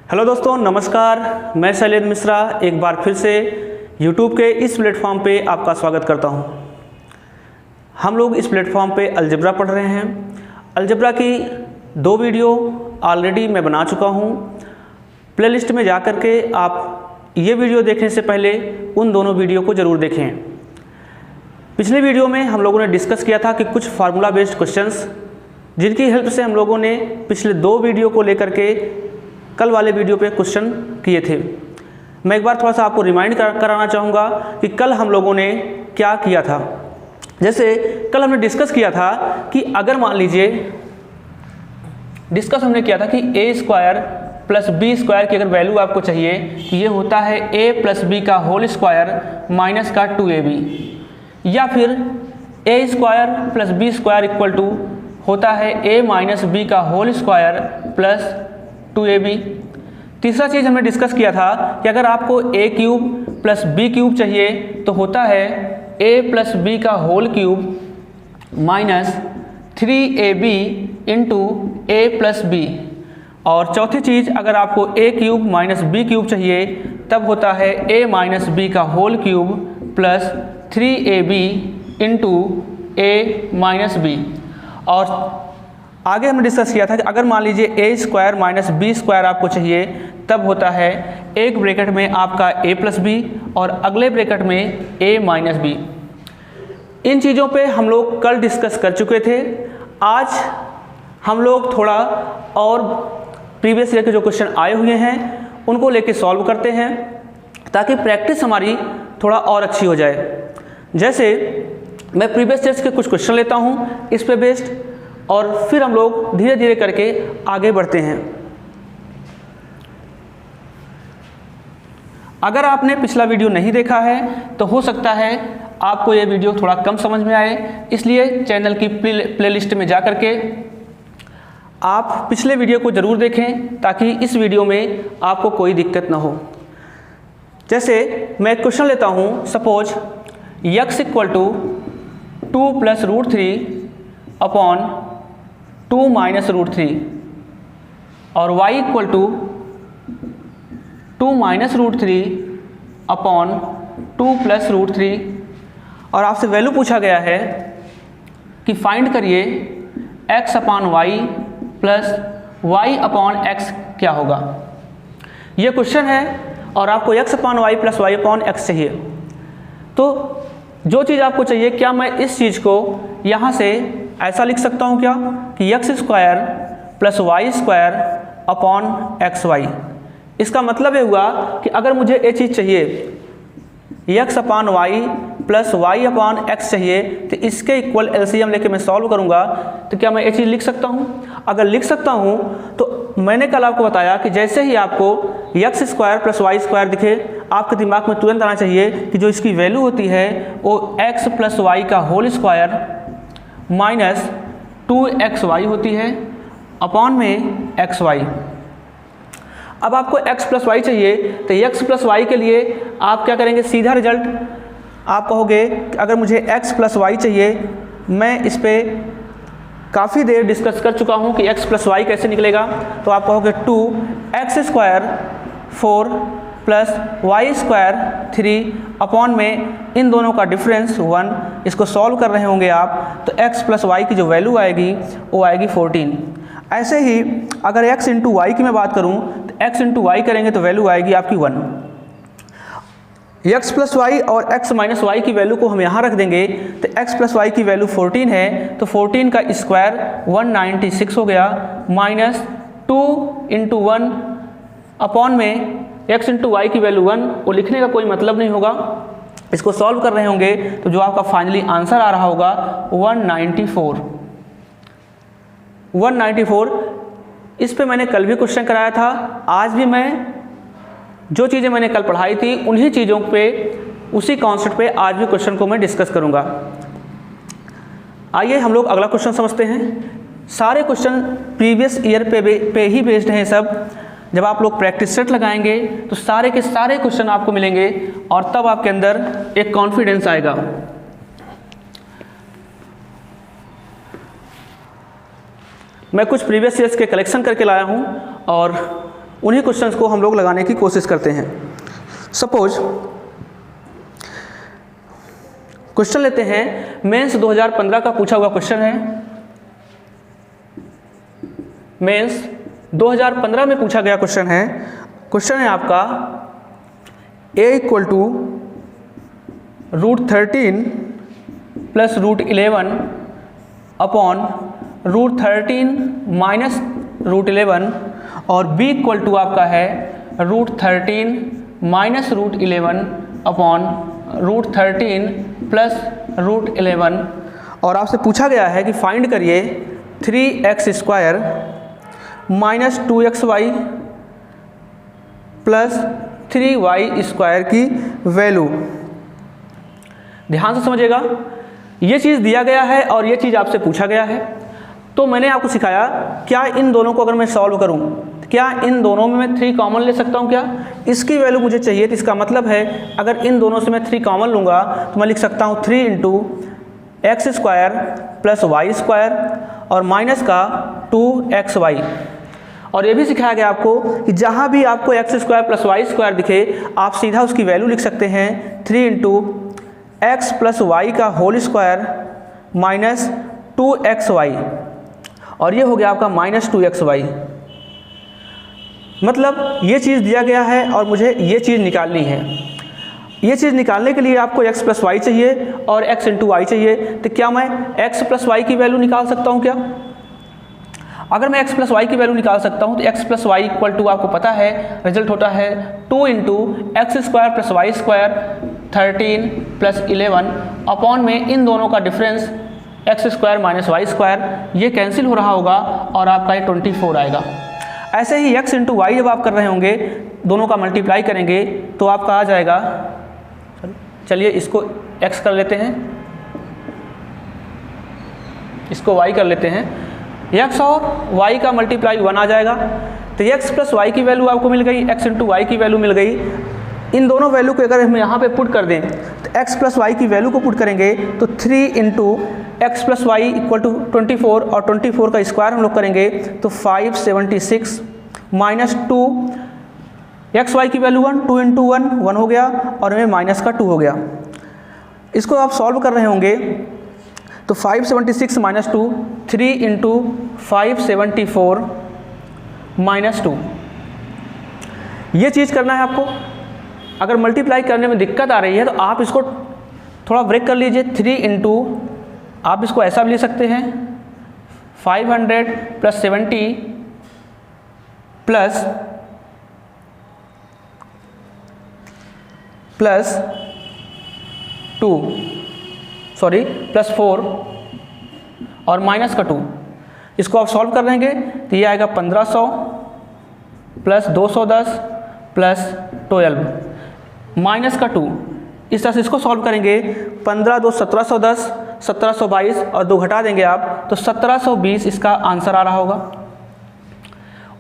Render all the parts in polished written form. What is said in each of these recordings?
Hello दोस्तों, नमस्कार। मैं शैलेंद्र मिश्रा एक बार फिर से YouTube के इस प्लेटफॉर्म पे आपका स्वागत करता हूं। हम लोग इस प्लेटफॉर्म पे अलजेब्रा पढ़ रहे हैं। अलजेब्रा की 2 वीडियो ऑलरेडी मैं बना चुका हूं। प्लेलिस्ट में जा कर के आप ये वीडियो देखने से पहले उन दोनों वीडियो को ज़रूर देखें। पिछले वीडियो में हम लोगों ने डिस्कस किया था कि कुछ फार्मूला बेस्ड क्वेश्चंस जिनकी हेल्प से हम लोगों ने पिछले 2 वीडियो को लेकर के कल वाले वीडियो पे क्वेश्चन किए थे। मैं एक बार थोड़ा सा आपको रिमाइंड कराना चाहूँगा कि कल हम लोगों ने क्या किया था। जैसे कल हमने डिस्कस किया था कि अगर मान लीजिए हमने किया था कि a square plus B square की अगर वैल्यू आपको चाहिए तो ये होता है a प्लस बी का होल स्क्वायर माइनस का 2ab, या फिर a square plus B square equal to होता है a माइनस बी का होल स्क्वायर प्लस 2ab। तीसरा चीज़ हमने डिस्कस किया था कि अगर आपको a cube plus B cube चाहिए तो होता है a प्लस बी का whole cube minus 3ab into a plus B. और चौथी चीज़, अगर आपको a cube minus B cube चाहिए तब होता है a माइनस बी का whole cube plus 3ab into a minus B. और आगे हमने डिस्कस किया था कि अगर मान लीजिए a square minus B square आपको चाहिए तब होता है एक ब्रैकेट में आपका a प्लस बी और अगले ब्रैकेट में a माइनस बी। इन चीज़ों पे हम लोग कल डिस्कस कर चुके थे। आज हम लोग थोड़ा और प्रीवियस ईयर के जो क्वेश्चन आए हुए हैं उनको लेके सॉल्व करते हैं ताकि प्रैक्टिस हमारी थोड़ा और अच्छी हो जाए। जैसे मैं प्रीवियस ईयर्स के कुछ क्वेश्चन लेता हूँ इस पे बेस्ड, और फिर हम लोग धीरे धीरे करके आगे बढ़ते हैं। अगर आपने पिछला वीडियो नहीं देखा है तो हो सकता है आपको ये वीडियो थोड़ा कम समझ में आए, इसलिए चैनल की प्लेलिस्ट में जा कर के आप पिछले वीडियो को ज़रूर देखें ताकि इस वीडियो में आपको कोई दिक्कत ना हो। जैसे मैं एक क्वेश्चन लेता हूँ, suppose x equal to 2 plus root 3 upon 2 minus root 3 और y equal to 2 minus root 3 upon 2 plus root 3, और आपसे वैल्यू पूछा गया है कि फाइंड करिए x upon Y plus Y upon x क्या होगा। ये क्वेश्चन है और आपको x upon Y plus Y upon x चाहिए। तो जो चीज़ आपको चाहिए, क्या मैं इस चीज़ को यहाँ से ऐसा लिख सकता हूँ क्या कि x square plus Y square upon X Y. इसका मतलब ये हुआ कि अगर मुझे ये चीज़ चाहिए x upon Y plus Y upon X चाहिए तो इसके इक्वल एलसीएम लेके मैं सॉल्व करूँगा तो क्या मैं ये चीज़ लिख सकता हूँ? अगर लिख सकता हूँ तो मैंने कल आपको बताया कि जैसे ही आपको x square plus Y square दिखे आपके दिमाग में तुरंत आना चाहिए कि जो इसकी वैल्यू होती है वो x प्लस वाई का होल स्क्वायर माइनस 2xy होती है अपॉन में xy। अब आपको x प्लस वाई चाहिए तो x प्लस वाई के लिए आप क्या करेंगे, सीधा रिजल्ट आप कहोगे कि अगर मुझे x प्लस वाई चाहिए, मैं इस पर काफ़ी देर डिस्कस कर चुका हूँ कि x प्लस वाई कैसे निकलेगा। तो आप कहोगे 2x square 4 plus Y square 3 upon में इन दोनों का डिफरेंस 1। इसको सॉल्व कर रहे होंगे आप तो x प्लस वाई की जो वैल्यू आएगी वो आएगी 14। ऐसे ही अगर x इंटू वाई की मैं बात करूं तो x इंटू वाई करेंगे तो वैल्यू आएगी आपकी 1। x प्लस वाई और x माइनस वाई की वैल्यू को हम यहाँ रख देंगे तो x प्लस वाई की वैल्यू 14 है तो 14 का स्क्वायर 196 हो गया, माइनस 2 इंटू 1 अपॉन में x इंटू वाई की वैल्यू 1। वो लिखने का कोई मतलब नहीं होगा, इसको सॉल्व कर रहे होंगे तो जो आपका फाइनली आंसर आ रहा होगा 194। इस पे मैंने कल भी क्वेश्चन कराया था। आज भी मैं जो चीज़ें मैंने कल पढ़ाई थी उन्हीं चीज़ों पे, उसी कॉन्सेप्ट पे आज भी क्वेश्चन को मैं डिस्कस करूँगा। आइए हम लोग अगला क्वेश्चन समझते हैं। सारे क्वेश्चन प्रीवियस ईयर पे ही बेस्ड हैं सब। जब आप लोग प्रैक्टिस सेट लगाएंगे तो सारे के सारे क्वेश्चन आपको मिलेंगे और तब आपके अंदर एक कॉन्फिडेंस आएगा। मैं कुछ प्रीवियस ईयर्स के कलेक्शन करके लाया हूँ और उन्हीं क्वेश्चंस को हम लोग लगाने की कोशिश करते हैं। सपोज क्वेश्चन लेते हैं, मेंस 2015 का पूछा हुआ क्वेश्चन है। मेंस 2015 में पूछा गया क्वेश्चन है। क्वेश्चन है आपका a equal to √13 plus √11 upon √13 minus √11 और b इक्वल टू आपका है √13 माइनस √11 अपॉन √13 प्लस √11 और आपसे पूछा गया है कि फाइंड करिए 3x² minus 2xy plus 3y² की वैल्यू। ध्यान से समझिएगा, ये चीज़ दिया गया है और ये चीज़ आपसे पूछा गया है। तो मैंने आपको सिखाया क्या इन दोनों को अगर मैं सॉल्व करूं, क्या इन दोनों में मैं 3 कॉमन ले सकता हूं? क्या इसकी वैल्यू मुझे चाहिए, तो इसका मतलब है अगर इन दोनों से मैं 3 कॉमन लूँगा तो मैं लिख सकता हूं 3 × x² प्लस y² और माइनस का 2xy। और ये भी सिखाया गया आपको कि जहाँ भी आपको x² प्लस y² दिखे आप सीधा उसकी वैल्यू लिख सकते हैं 3 × x प्लस y का होल स्क्वायर माइनस 2xy और ये हो गया आपका माइनस 2xy। मतलब ये चीज़ दिया गया है और मुझे ये चीज़ निकालनी है। ये चीज़ निकालने के लिए आपको x प्लस वाई चाहिए और x इंटू वाई चाहिए। तो क्या मैं x प्लस वाई की वैल्यू निकाल सकता हूँ? क्या अगर मैं x प्लस वाई की वैल्यू निकाल सकता हूँ तो x plus Y equal to आपको पता है रिजल्ट होता है 2 × x² plus y² 13 plus 11 upon में इन दोनों का डिफरेंस x² माइनस y², ये कैंसिल हो रहा होगा और आपका ये 24 आएगा। ऐसे ही x इंटू वाई जब आप कर रहे होंगे दोनों का मल्टीप्लाई करेंगे तो आपका आ जाएगा, चलिए इसको x कर लेते हैं, इसको y कर लेते हैं, x और y का मल्टीप्लाई 1 आ जाएगा। तो x प्लस वाई की वैल्यू आपको मिल गई, x इंटू वाई की वैल्यू मिल गई। इन दोनों वैल्यू को अगर हम यहाँ पे पुट कर दें तो x प्लस वाई की वैल्यू को पुट करेंगे तो 3 × x plus Y equal to 24 और 24 का स्क्वायर हम लोग करेंगे तो 576 माइनस 2 एक्स वाई की वैल्यू 1, 2 इंटू 1 हो गया और हमें माइनस का 2 हो गया। इसको आप सॉल्व कर रहे होंगे तो 576 माइनस 2, 3 इंटू 574 माइनस 2, ये चीज़ करना है आपको। अगर मल्टीप्लाई करने में दिक्कत आ रही है तो आप इसको थोड़ा ब्रेक कर लीजिए। 3 इंटू आप इसको ऐसा भी ले सकते हैं 500 प्लस 70 प्लस 4 और माइनस का 2। इसको आप सॉल्व कर लेंगे तो ये आएगा 1500 प्लस 210 प्लस 12 माइनस का 2। इस तरह से इसको सॉल्व करेंगे 15 2 1710 1722 और 2 घटा देंगे आप तो 1720 इसका आंसर आ रहा होगा।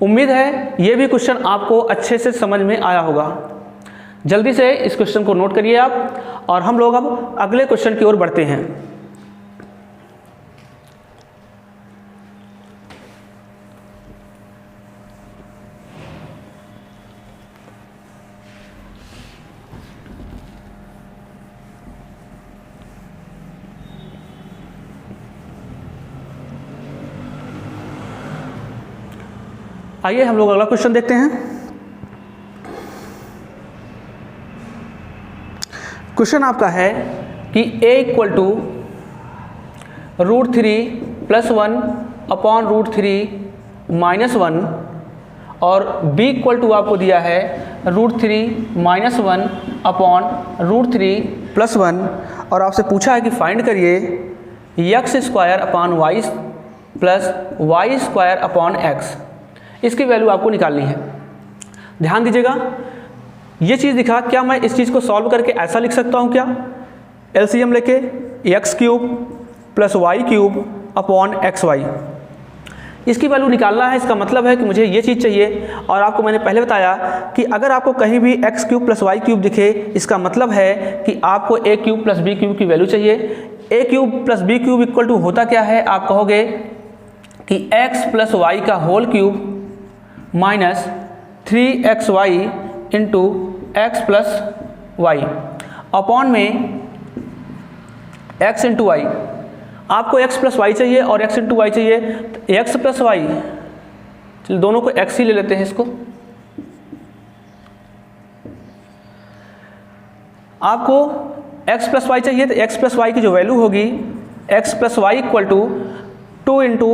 उम्मीद है ये भी क्वेश्चन आपको अच्छे से समझ में आया होगा। जल्दी से इस क्वेश्चन को नोट करिए आप और हम लोग अब अगले क्वेश्चन की ओर बढ़ते हैं। आइए हम लोग अगला क्वेश्चन देखते हैं। क्वेश्चन आपका है कि a equal to √3 plus 1 upon √3 minus 1 और b इक्वल टू आपको दिया है √3 माइनस 1 अपॉन √3 प्लस 1 और आपसे पूछा है कि फाइंड करिए x² upon y plus y² upon x। इसकी वैल्यू आपको निकालनी है। ध्यान दीजिएगा, ये चीज़ दिखा, क्या मैं इस चीज़ को सॉल्व करके ऐसा लिख सकता हूँ? क्या एलसीएम लेके x³ plus y³ upon xy, इसकी वैल्यू निकालना है। इसका मतलब है कि मुझे ये चीज़ चाहिए और आपको मैंने पहले बताया कि अगर आपको कहीं भी x³ प्लस y³ दिखे इसका मतलब है कि आपको a³ प्लस b³ की वैल्यू चाहिए। a³ plus b³ equal to होता क्या है? आप कहोगे कि x प्लस वाई का whole cube minus 3xy into X plus Y upon में x इंटू वाई। आपको x प्लस वाई चाहिए और x इंटू वाई चाहिए, तो x प्लस वाई, चलिए दोनों को x ही ले लेते हैं। इसको आपको x प्लस वाई चाहिए तो x प्लस वाई की जो वैल्यू होगी x plus Y equal to 2 into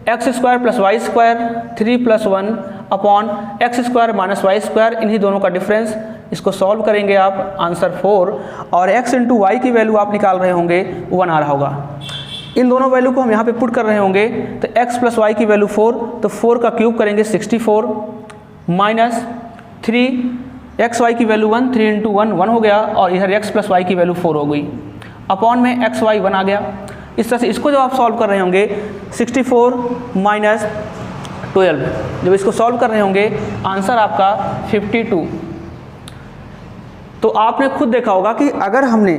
X square plus Y square 3 plus 1 upon X square minus Y square, इन्हीं दोनों का डिफरेंस। इसको सॉल्व करेंगे आप, आंसर 4, और x इंटू वाई की वैल्यू आप निकाल रहे होंगे 1 आ रहा होगा। इन दोनों वैल्यू को हम यहाँ पे पुट कर रहे होंगे तो x प्लस वाई की वैल्यू 4, तो 4 का क्यूब करेंगे 64 माइनस 3 एक्स वाई की वैल्यू 1, 3 इंटू 1 1 हो गया, और इधर x प्लस वाई की वैल्यू 4 हो गई, अपॉन में एक्स वाई 1 आ गया। इस तरह से इसको जब आप सॉल्व कर रहे होंगे 64 माइनस 12, जब इसको सॉल्व कर रहे होंगे आंसर आपका 52। तो आपने खुद देखा होगा कि अगर हमने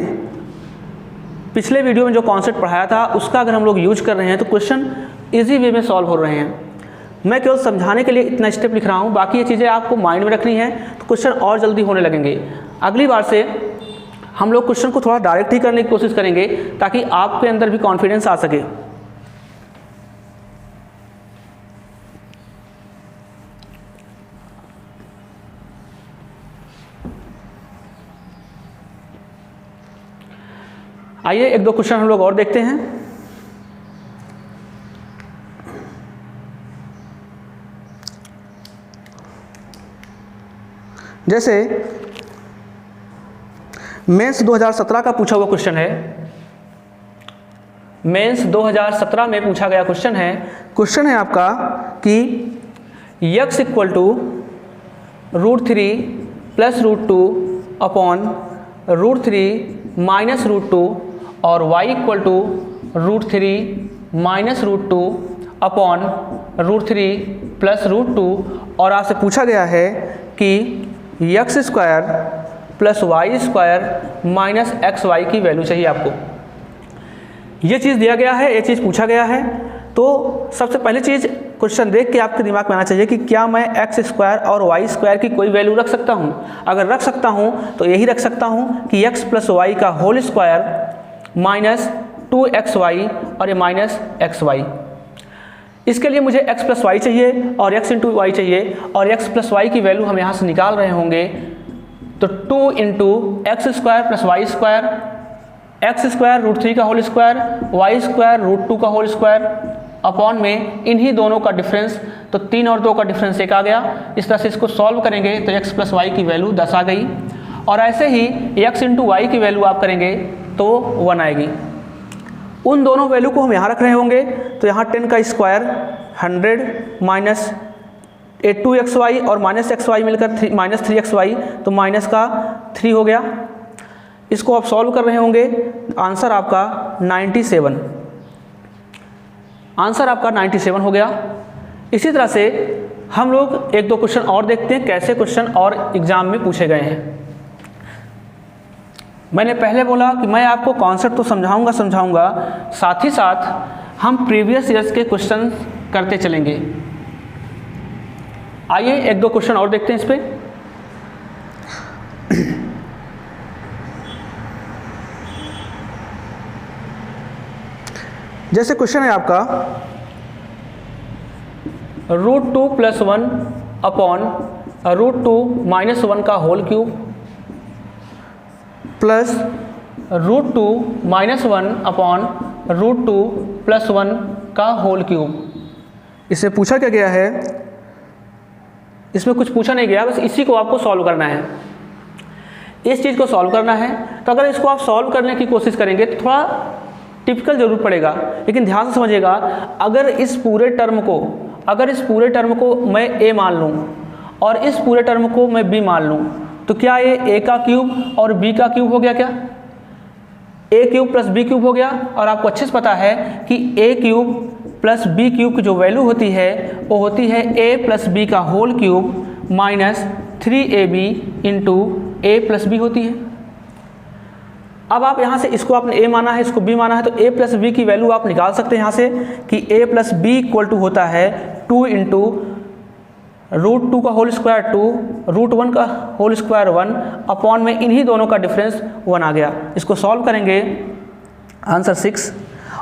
पिछले वीडियो में जो कॉन्सेप्ट पढ़ाया था उसका अगर हम लोग यूज कर रहे हैं तो क्वेश्चन इजी वे में सॉल्व हो रहे हैं। मैं केवल समझाने के लिए इतना स्टेप लिख रहा हूँ, बाकी ये चीज़ें आपको माइंड में रखनी है तो क्वेश्चन और जल्दी होने लगेंगे। अगली बार से हम लोग क्वेश्चन को थोड़ा डायरेक्ट ही करने की कोशिश करेंगे ताकि आपके अंदर भी कॉन्फिडेंस आ सके। आइए एक दो क्वेश्चन हम लोग और देखते हैं। जैसे मेंस 2017 का पूछा हुआ क्वेश्चन है, मेंस 2017 में पूछा गया क्वेश्चन है। क्वेश्चन है आपका कि x equal to √3 plus √2 upon √3 minus √2 और y equal to √3 minus √2 upon √3 plus √2, और आपसे पूछा गया है कि x square plus Y square minus X Y की वैल्यू चाहिए आपको। ये चीज़ दिया गया है, ये चीज़ पूछा गया है। तो सबसे पहली चीज़ क्वेश्चन देख के आपके दिमाग में आना चाहिए कि क्या मैं एक्स स्क्वायर और वाई स्क्वायर की कोई वैल्यू रख सकता हूँ। अगर रख सकता हूँ तो यही रख सकता हूँ कि x प्लस वाई का होल स्क्वायर माइनस 2xy और ये माइनस xy। इसके लिए मुझे x प्लस वाई चाहिए और x इंटू वाई चाहिए, और x प्लस वाई की वैल्यू हम यहाँ से निकाल रहे होंगे तो 2 into X square plus Y square, X square √3 का होल स्क्वायर, वाई स्क्वायर √2 का होल स्क्वायर, अपॉन में इन्हीं दोनों का डिफरेंस, तो 3 और 2 का डिफरेंस 1 आ गया। इस तरह से इसको सॉल्व करेंगे तो x प्लस वाई की वैल्यू 10 आ गई, और ऐसे ही x इंटू वाई की वैल्यू आप करेंगे तो 1 आएगी। उन दोनों वैल्यू को हम यहाँ रख रहे होंगे तो यहाँ 10 का स्क्वायर 100 माइनस 2xy और माइनस xy मिलकर माइनस 3xy, तो माइनस का 3 हो गया। इसको आप सॉल्व कर रहे होंगे, आंसर आपका 97, आंसर आपका 97 हो गया। इसी तरह से हम लोग एक दो क्वेश्चन और देखते हैं कैसे क्वेश्चन और एग्जाम में पूछे गए हैं। मैंने पहले बोला कि मैं आपको कॉन्सेप्ट तो समझाऊंगा, साथ ही साथ हम प्रीवियस ईयर्स के क्वेश्चन करते चलेंगे। आइए एक दो क्वेश्चन और देखते हैं इस पे। जैसे क्वेश्चन है आपका √2 प्लस 1 अपॉन √2 माइनस 1 का whole cube plus √2 minus 1 upon √2 plus 1 का होल क्यूब। इससे पूछा क्या गया है, इसमें कुछ पूछा नहीं गया, बस इसी को आपको सॉल्व करना है, इस चीज़ को सॉल्व करना है। तो अगर इसको आप सॉल्व करने की कोशिश करेंगे तो थोड़ा टिपिकल जरूर पड़ेगा, लेकिन ध्यान से समझिएगा। अगर इस पूरे टर्म को मैं a मान लूँ और इस पूरे टर्म को मैं b मान लूँ, तो क्या ये a का क्यूब और b का क्यूब हो गया? क्या a cube plus b cube हो गया? और आपको अच्छे से पता है कि a cube plus b cube की जो वैल्यू होती है वो होती है a प्लस b का whole cube minus 3ab into a plus b होती है। अब आप यहाँ से इसको आपने a माना है, इसको b माना है, तो a प्लस b की वैल्यू आप निकाल सकते हैं यहाँ से कि a plus b equal to होता है 2 इंटू √2 का होल स्क्वायर 2, √1 का होल स्क्वायर 1 अपॉन में इन्हीं दोनों का डिफरेंस 1 आ गया। इसको सॉल्व करेंगे, आंसर 6।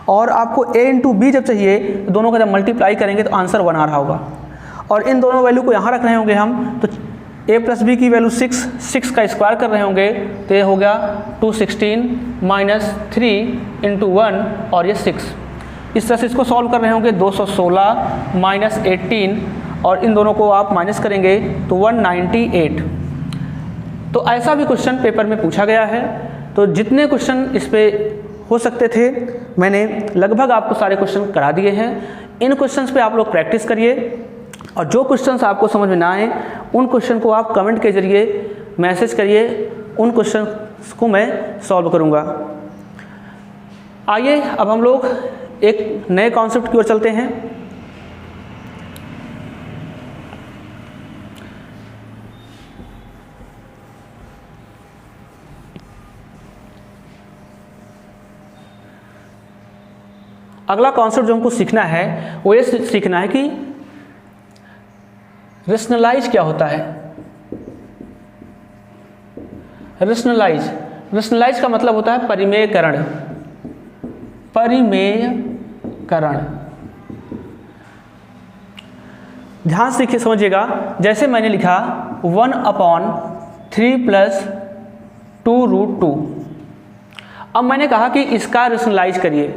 और आपको a इंटू बी जब चाहिए तो दोनों का जब मल्टीप्लाई करेंगे तो आंसर 1 आ रहा होगा। और इन दोनों वैल्यू को यहाँ रख रहे होंगे हम, तो a प्लस बी की वैल्यू 6 का स्क्वायर कर रहे होंगे तो ये हो गया 216 माइनस 3 इंटू 1 और ये 6। इस तरह से इसको सॉल्व कर रहे होंगे, 216 माइनस 18 और इन दोनों को आप माइनस करेंगे तो 198। तो ऐसा भी क्वेश्चन पेपर में पूछा गया है। तो जितने क्वेश्चन इस पे हो सकते थे मैंने लगभग आपको सारे क्वेश्चन करा दिए हैं। इन क्वेश्चंस पे आप लोग प्रैक्टिस करिए और जो क्वेश्चंस आपको समझ में ना आए उन क्वेश्चन को आप कमेंट के जरिए मैसेज करिए, उन क्वेश्चन को मैं सॉल्व करूँगा। आइए अब हम लोग एक नए कॉन्सेप्ट की ओर चलते हैं। अगला कॉन्सेप्ट जो हमको सीखना है वो ये सीखना है कि रेशनलाइज क्या होता है। रेशनलाइज का मतलब होता है परिमेयकरण। ध्यान से समझिएगा, जैसे मैंने लिखा 1/3 + 2√2। अब मैंने कहा कि इसका रेशनलाइज करिए,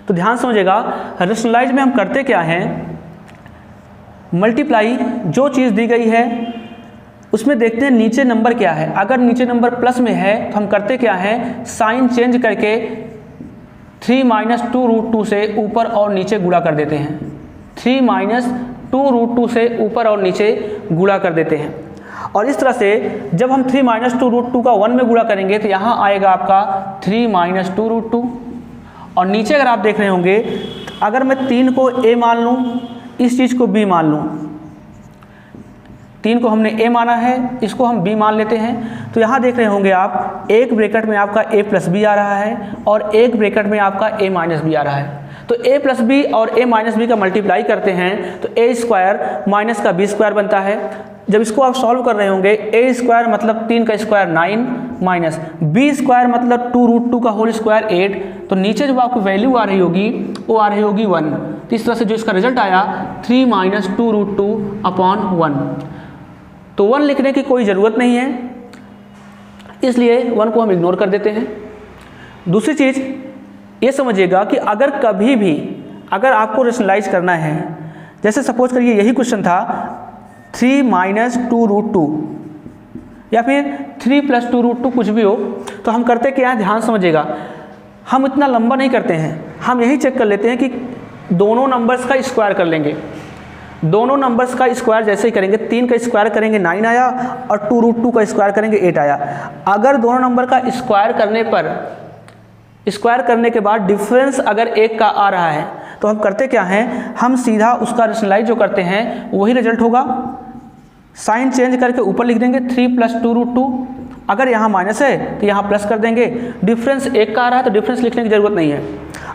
तो ध्यान समझिएगा रेशनलाइज में हम करते क्या हैं, मल्टीप्लाई जो चीज़ दी गई है उसमें देखते हैं नीचे नंबर क्या है। अगर नीचे नंबर प्लस में है तो हम करते क्या हैं, साइन चेंज करके 3 - 2√2 से ऊपर और नीचे गुणा कर देते हैं। 3 - 2√2 से ऊपर और नीचे गुणा कर देते हैं। और इस तरह से जब हम 3 - 2√2 का 1 में गुणा करेंगे तो यहाँ आएगा आपका 3 - 2√2। और नीचे अगर आप देख रहे होंगे, अगर मैं 3 को a मान लूँ, इस चीज़ को b मान लूँ, 3 को हमने a माना है, इसको हम b मान लेते हैं, तो यहाँ देख रहे होंगे आप एक ब्रैकेट में आपका a + b आ रहा है और एक ब्रैकेट में आपका a - b आ रहा है। तो a + b और a - b का मल्टीप्लाई करते हैं तो a² माइनस का b² बनता है। जब इसको आप सॉल्व कर रहे होंगे, a² मतलब 3 का स्क्वायर 9 माइनस b² मतलब 2√2 का होल स्क्वायर 8, तो नीचे जो आपको वैल्यू आ रही होगी वो आ रही होगी 1। तो इस तरह से जो इसका रिजल्ट आया 3 - 2√2/1। तो 1 लिखने की कोई ज़रूरत नहीं है, इसलिए 1 को हम इग्नोर कर देते हैं। दूसरी चीज़ ये समझिएगा कि अगर कभी भी अगर आपको रेशनलाइज करना है, जैसे सपोज करिए यही क्वेश्चन था 3 - 2√2 या फिर 3 + 2√2 कुछ भी हो, तो हम करते क्या है, ध्यान समझिएगा, हम इतना लंबा नहीं करते हैं, हम यही चेक कर लेते हैं कि दोनों नंबर्स का स्क्वायर कर लेंगे। दोनों नंबर्स का स्क्वायर जैसे ही करेंगे, 3 का स्क्वायर करेंगे 9 आया और 2√2 का स्क्वायर करेंगे 8 आया। अगर दोनों नंबर का स्क्वायर करने के बाद डिफरेंस अगर 1 का आ रहा है तो हम करते क्या हैं, हम सीधा उसका रेशनलाइज जो करते हैं वही रिजल्ट होगा। साइन चेंज करके ऊपर लिख देंगे 3 + 2√2। अगर यहाँ माइनस है तो यहाँ प्लस कर देंगे। डिफरेंस 1 का आ रहा है तो डिफरेंस लिखने की ज़रूरत नहीं है।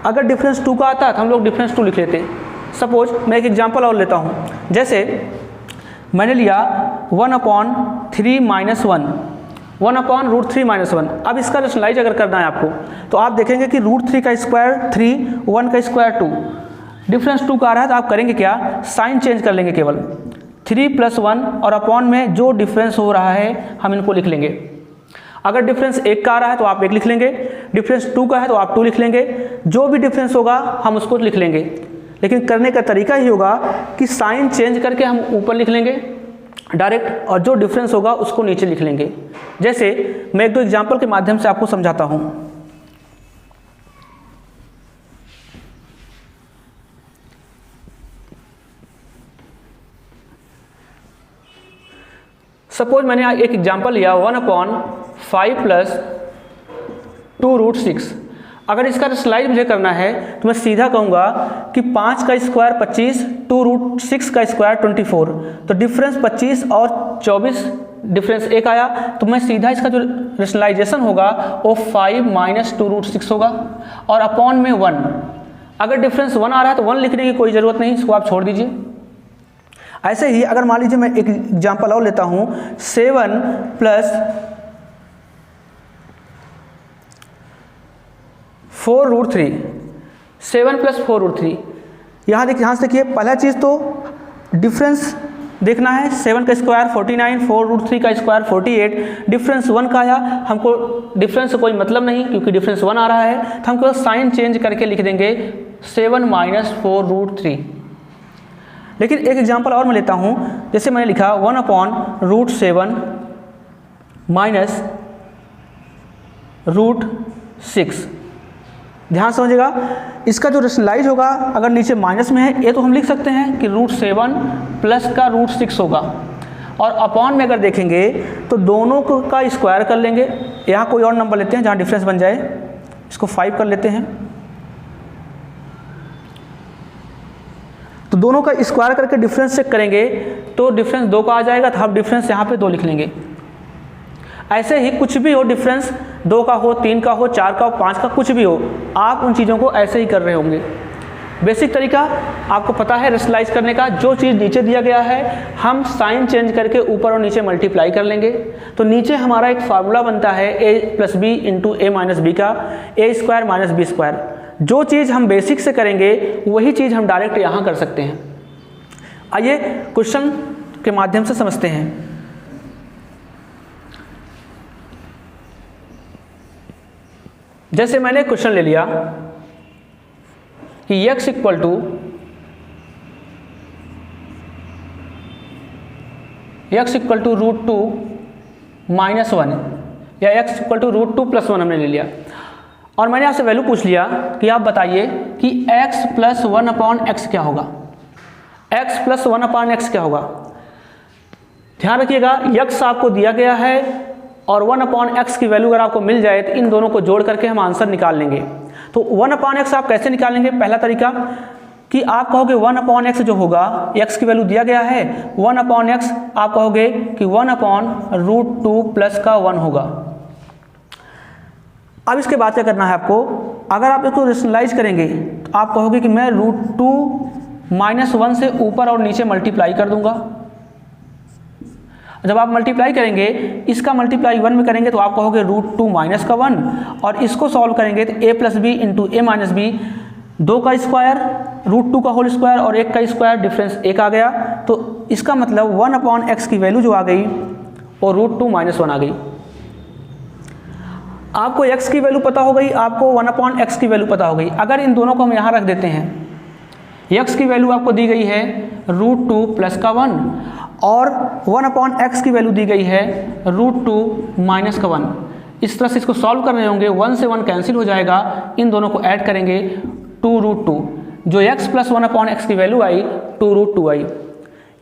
अगर डिफरेंस 2 का आता है तो हम लोग डिफरेंस 2 लिख लेते। सपोज मैं एक एग्जांपल और लेता हूँ, जैसे मैंने लिया 1/3 - 1, 1/√3 - 1। अब इसका रेशनलाइज अगर करना है आपको तो आप देखेंगे कि √3 का स्क्वायर 3, 1 का स्क्वायर 2, डिफरेंस 2 का आ रहा है तो आप करेंगे क्या, साइन चेंज कर लेंगे केवल 3 + 1 और अपॉन में जो डिफरेंस हो रहा है हम इनको लिख लेंगे। अगर डिफरेंस 1 का आ रहा है तो आप 1 लिख लेंगे, डिफरेंस 2 का है तो आप 2 लिख लेंगे, जो भी डिफरेंस होगा हम उसको लिख लेंगे। लेकिन करने का तरीका ही होगा कि साइन चेंज करके हम ऊपर लिख लेंगे डायरेक्ट, और जो डिफरेंस होगा उसको नीचे लिख लेंगे। जैसे मैं 1-2 एग्जाम्पल के माध्यम से आपको समझाता हूँ। सपोज मैंने एक एग्जाम्पल लिया 1/5 + 2√6। अगर इसका रेशनलाइज मुझे करना है तो मैं सीधा कहूँगा कि 5 का स्क्वायर 25, 2√6 का स्क्वायर 24, तो डिफरेंस 25 और 24 डिफरेंस 1 आया, तो मैं सीधा इसका जो रेशनलाइजेशन होगा वो 5 - 2√6 होगा और अपॉन में 1। अगर डिफरेंस 1 आ रहा है तो 1 लिखने की कोई ज़रूरत नहीं, इसको आप छोड़ दीजिए। ऐसे ही अगर मान लीजिए मैं एक एग्जाम्पल और लेता हूँ, 7 प्लस 4√3, 7 प्लस 4√3। यहाँ से देखिए, पहला चीज़ तो डिफरेंस देखना है। 7 का स्क्वायर 49, 4√3 का स्क्वायर 48, डिफरेंस 1 का आया। हमको डिफरेंस से कोई मतलब नहीं क्योंकि डिफरेंस 1 आ रहा है, तो हमको साइन चेंज करके लिख देंगे 7 माइनस 4√3। लेकिन एक एग्जांपल और मैं लेता हूँ, जैसे मैंने लिखा 1/√7 माइनस √6। ध्यान समझिएगा, इसका जो रेशनलाइज होगा अगर नीचे माइनस में है, ये तो हम लिख सकते हैं कि √7 प्लस का √6 होगा, और अपॉन में अगर देखेंगे तो दोनों का स्क्वायर कर लेंगे। यहाँ कोई और नंबर लेते हैं जहाँ डिफरेंस बन जाए, इसको 5 कर लेते हैं, तो दोनों का स्क्वायर करके डिफरेंस चेक करेंगे तो डिफरेंस 2 का आ जाएगा, तो हम डिफरेंस यहाँ पे 2 लिख लेंगे। ऐसे ही कुछ भी हो, डिफरेंस 2 का हो, 3 का हो, 4 का हो, 5 का, कुछ भी हो, आप उन चीज़ों को ऐसे ही कर रहे होंगे। बेसिक तरीका आपको पता है रेशनलाइज करने का। जो चीज़ नीचे दिया गया है हम साइन चेंज करके ऊपर और नीचे मल्टीप्लाई कर लेंगे। तो नीचे हमारा एक फार्मूला बनता है a plus B into A minus B का, A square minus B square. जो चीज़ हम बेसिक से करेंगे वही चीज़ हम डायरेक्ट यहाँ कर सकते हैं। आइए क्वेश्चन के माध्यम से समझते हैं। जैसे मैंने क्वेश्चन ले लिया कि x इक्वल टू √2 माइनस 1 या x इक्वल टू √2 प्लस 1 हमने ले लिया, और मैंने आपसे वैल्यू पूछ लिया कि आप बताइए कि x प्लस 1/x क्या होगा, x प्लस 1/x क्या होगा। ध्यान रखिएगा, x आपको दिया गया है और 1/x की वैल्यू अगर आपको मिल जाए तो इन दोनों को जोड़ करके हम आंसर निकाल लेंगे। तो 1/x आप कैसे निकालेंगे? पहला तरीका कि आप कहोगे 1/x जो होगा, x की वैल्यू दिया गया है 1/x, आप कहोगे कि 1/√2 प्लस का 1 होगा। अब इसके बाद क्या करना है आपको, अगर आप इसको रेशनलाइज करेंगे तो आप कहोगे कि मैं √2 माइनस 1 से ऊपर और नीचे मल्टीप्लाई कर दूंगा। जब आप मल्टीप्लाई करेंगे, इसका मल्टीप्लाई 1 में करेंगे तो आप कहोगे √2 माइनस का 1, और इसको सॉल्व करेंगे तो a plus B into A minus B, 2 का स्क्वायर, √2 का होल स्क्वायर और 1 का स्क्वायर, डिफरेंस 1 आ गया। तो इसका मतलब 1/x की वैल्यू जो आ गई वो √2 माइनस 1 आ गई। आपको x की वैल्यू पता हो गई, आपको 1/x की वैल्यू पता हो गई। अगर इन दोनों को हम यहाँ रख देते हैं, x की वैल्यू आपको दी गई है √2 प्लस का 1 और 1/x की वैल्यू दी गई है √2 माइनस का 1। इस तरह से इसको सॉल्व कर रहे होंगे, 1 से 1 कैंसिल हो जाएगा, इन दोनों को ऐड करेंगे 2√2, जो x प्लस 1/x की वैल्यू आई 2√2 आई।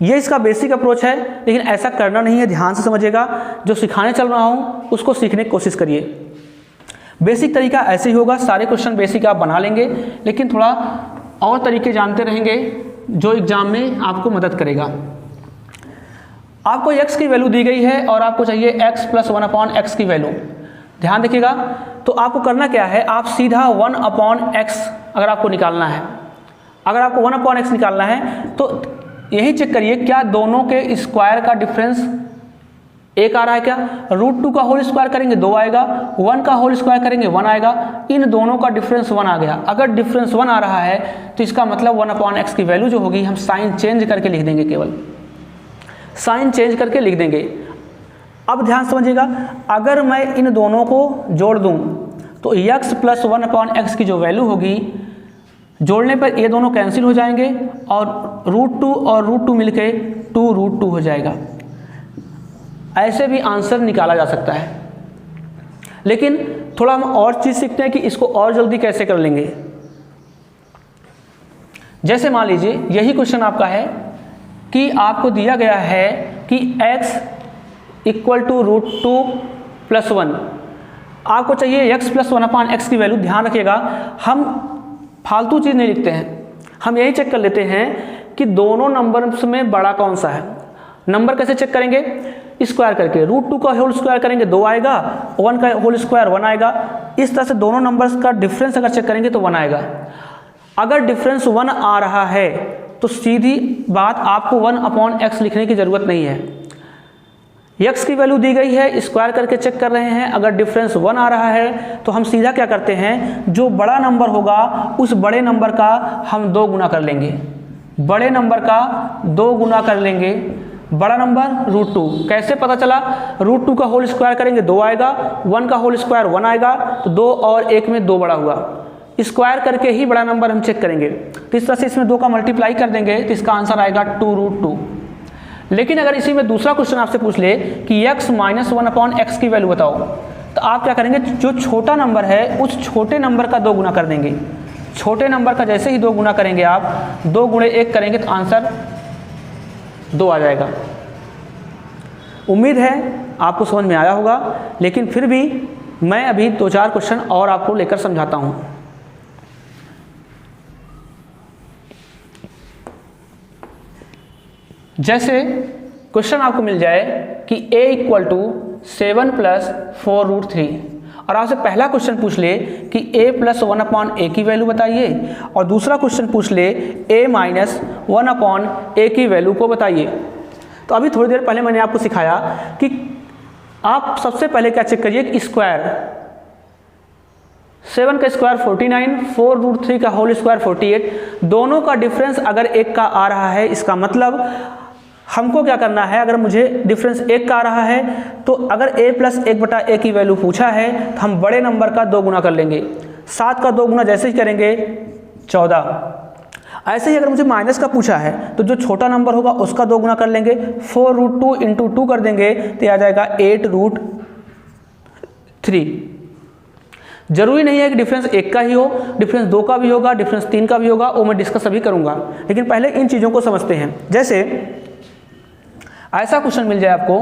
ये इसका बेसिक अप्रोच है, लेकिन ऐसा करना नहीं है, ध्यान से समझिएगा। जो सिखाने चल रहा हूँ उसको सीखने की कोशिश करिए। बेसिक तरीका ऐसे ही होगा, सारे क्वेश्चन बेसिक आप बना लेंगे, लेकिन थोड़ा और तरीके जानते रहेंगे जो एग्जाम में आपको मदद करेगा। आपको x की वैल्यू दी गई है और आपको चाहिए x प्लस 1/x की वैल्यू। ध्यान देखिएगा, तो आपको करना क्या है, आप सीधा 1/x अगर आपको निकालना है, अगर आपको 1/x निकालना है तो यही चेक करिए क्या दोनों के स्क्वायर का डिफरेंस 1 आ रहा है क्या। √2 का होल स्क्वायर करेंगे 2 आएगा, 1 का होल स्क्वायर करेंगे 1 आएगा, इन दोनों का डिफरेंस 1 आ गया। अगर डिफरेंस 1 आ रहा है तो इसका मतलब 1/x की वैल्यू जो होगी हम साइन चेंज करके लिख देंगे, केवल साइन चेंज करके लिख देंगे। अब ध्यान समझिएगा, अगर मैं इन दोनों को जोड़ दूं तो x प्लस 1/x की जो वैल्यू होगी, जोड़ने पर ये दोनों कैंसिल हो जाएंगे और √2 और √2 मिलके 2√2 हो जाएगा। ऐसे भी आंसर निकाला जा सकता है, लेकिन थोड़ा हम और चीज़ सीखते हैं कि इसको और जल्दी कैसे कर लेंगे। जैसे मान लीजिए यही क्वेश्चन आपका है कि आपको दिया गया है कि x इक्वल टू √2 प्लस 1, आपको चाहिए x प्लस 1/x की वैल्यू। ध्यान रखिएगा, हम फालतू चीज़ नहीं लिखते हैं, हम यही चेक कर लेते हैं कि दोनों नंबर्स में बड़ा कौन सा है। नंबर कैसे चेक करेंगे, स्क्वायर करके, √2 का होल स्क्वायर करेंगे 2 आएगा, 1 का होल स्क्वायर 1 आएगा। इस तरह से दोनों नंबर्स का डिफरेंस अगर चेक करेंगे तो 1 आएगा। अगर डिफरेंस 1 आ रहा है तो सीधी बात आपको 1/x लिखने की ज़रूरत नहीं है। x की वैल्यू दी गई है, स्क्वायर करके चेक कर रहे हैं, अगर डिफरेंस 1 आ रहा है तो हम सीधा क्या करते हैं, जो बड़ा नंबर होगा उस बड़े नंबर का हम 2 गुना कर लेंगे, बड़े नंबर का 2 गुना कर लेंगे। बड़ा नंबर √2, कैसे पता चला, √2 का होल स्क्वायर करेंगे 2 आएगा, 1 का होल स्क्वायर 1 आएगा, तो 2 और 1 में 2 बड़ा हुआ, स्क्वायर करके ही बड़ा नंबर हम चेक करेंगे। तो इस तरह से इसमें 2 का मल्टीप्लाई कर देंगे तो इसका आंसर आएगा 2√2। लेकिन अगर इसी में दूसरा क्वेश्चन आपसे पूछ ले कि x - 1/x की वैल्यू बताओ, तो आप क्या करेंगे, जो छोटा नंबर है उस छोटे नंबर का 2 गुना कर देंगे। छोटे नंबर का जैसे ही 2 गुना करेंगे आप, 2 गुणे 1 करेंगे तो आंसर 2 आ जाएगा। उम्मीद है आपको समझ में आया होगा, लेकिन फिर भी मैं अभी 2-4 क्वेश्चन और आपको लेकर समझाता हूँ। जैसे क्वेश्चन आपको मिल जाए कि a = 7 + 4√3 और आपसे पहला क्वेश्चन पूछ ले कि a + 1/a की वैल्यू बताइए और दूसरा क्वेश्चन पूछ ले a - 1/a की वैल्यू को बताइए। तो अभी थोड़ी देर पहले मैंने आपको सिखाया कि आप सबसे पहले क्या चेक करिए कि स्क्वायर, 7 का स्क्वायर 49, 4√3 का होल स्क्वायर 48, दोनों का डिफरेंस अगर 1 का आ रहा है, इसका मतलब हमको क्या करना है, अगर मुझे डिफरेंस 1 का आ रहा है तो अगर a + 1/a की वैल्यू पूछा है तो हम बड़े नंबर का 2 गुना कर लेंगे। 7 का 2 गुना जैसे ही करेंगे 14। ऐसे ही अगर मुझे माइनस का पूछा है तो जो छोटा नंबर होगा उसका 2 गुना कर लेंगे, 4√2 × 2 कर देंगे तो आ जाएगा 8√3। जरूरी नहीं है कि डिफरेंस 1 का ही हो, डिफरेंस 2 का भी होगा, डिफरेंस 3 का भी होगा, वो मैं डिस्कस अभी करूंगा। लेकिन पहले इन चीज़ों को समझते हैं। जैसे ऐसा क्वेश्चन मिल जाए आपको